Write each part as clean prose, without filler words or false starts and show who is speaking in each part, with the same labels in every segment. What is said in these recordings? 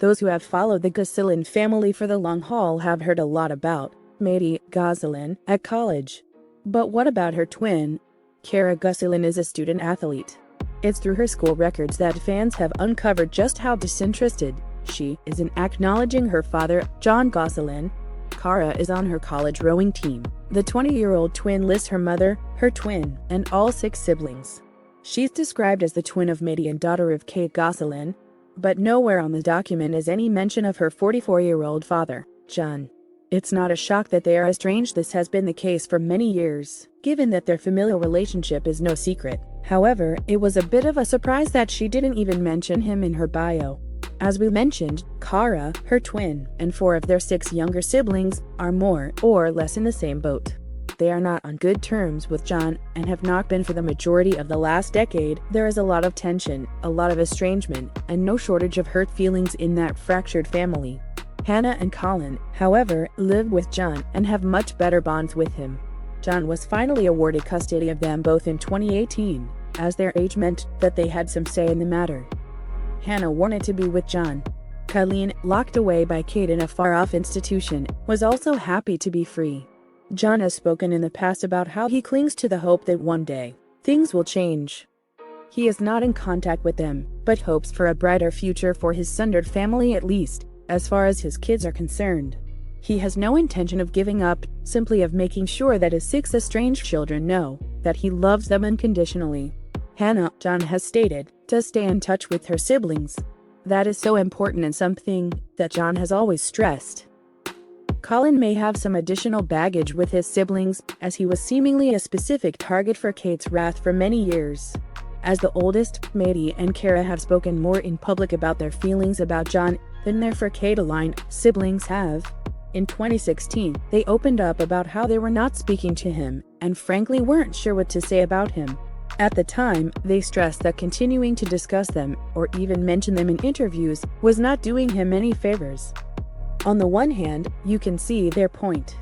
Speaker 1: Those who have followed the Gosselin family for the long haul have heard a lot about Mady Gosselin at college. But what about her twin? Cara Gosselin is a student athlete. It's through her school records that fans have uncovered just how disinterested she is in acknowledging her father, Jon Gosselin. Cara is on her college rowing team. The 20-year-old twin lists her mother, her twin, and all 6 siblings. She's described as the twin of Mady and daughter of Kate Gosselin, but nowhere on the document is any mention of her 44-year-old father, Jon. It's not a shock that they are estranged. This has been the case for many years, given that their familial relationship is no secret. However, it was a bit of a surprise that she didn't even mention him in her bio. As we mentioned, Cara, her twin, and 4 of their 6 younger siblings are more or less in the same boat. They are not on good terms with Jon and have not been for the majority of the last decade. There is a lot of tension, a lot of estrangement, and no shortage of hurt feelings in that fractured family. Hannah and Colin, however, live with Jon and have much better bonds with him. Jon was finally awarded custody of them both in 2018, as their age meant that they had some say in the matter. Hannah wanted to be with Jon. Colleen, locked away by Kate in a far-off institution, was also happy to be free. Jon has spoken in the past about how he clings to the hope that one day, things will change. He is not in contact with them, but hopes for a brighter future for his sundered family, at least, as far as his kids are concerned. He has no intention of giving up, simply of making sure that his 6 estranged children know that he loves them unconditionally. Hannah, Jon has stated, to stay in touch with her siblings. That is so important and something that Jon has always stressed. Colin may have some additional baggage with his siblings, as he was seemingly a specific target for Kate's wrath for many years. As the oldest, Mady and Cara have spoken more in public about their feelings about Jon than their for Kate-aligned siblings have. In 2016, they opened up about how they were not speaking to him, and frankly weren't sure what to say about him. At the time, they stressed that continuing to discuss them, or even mention them in interviews, was not doing him any favors. On the one hand, you can see their point.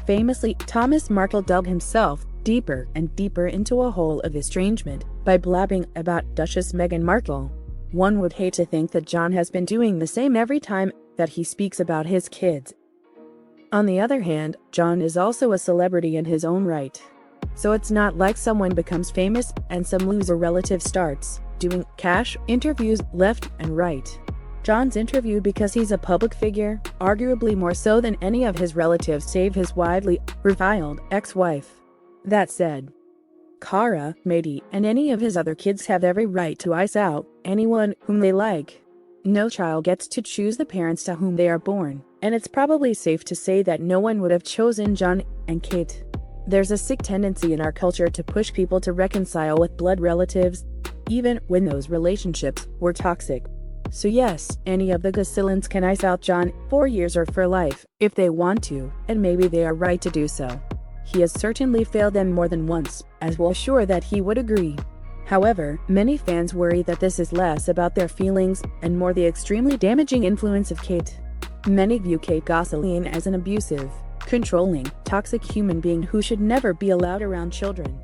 Speaker 1: Famously, Thomas Markle dug himself deeper and deeper into a hole of estrangement by blabbing about Duchess Meghan Markle. One would hate to think that Jon has been doing the same every time that he speaks about his kids. On the other hand, Jon is also a celebrity in his own right. So it's not like someone becomes famous and some loser relative starts doing cash interviews left and right. Jon's interviewed because he's a public figure, arguably more so than any of his relatives save his widely reviled ex-wife. That said, Cara, Mady, and any of his other kids have every right to ice out anyone whom they like. No child gets to choose the parents to whom they are born, and it's probably safe to say that no one would have chosen Jon and Kate. There's a sick tendency in our culture to push people to reconcile with blood relatives, even when those relationships were toxic. So yes, any of the Gosselins can ice out Jon 4 years or for life, if they want to, and maybe they are right to do so. He has certainly failed them more than once, as we're sure that he would agree. However, many fans worry that this is less about their feelings and more the extremely damaging influence of Kate. Many view Kate Gosselin as an abusive, controlling, toxic human being who should never be allowed around children.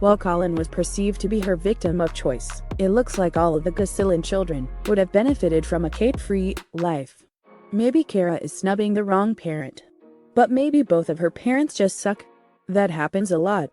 Speaker 1: While Colin was perceived to be her victim of choice, it looks like all of the Gosselin children would have benefited from a Kate-free life. Maybe Cara is snubbing the wrong parent. But maybe both of her parents just suck. That happens a lot.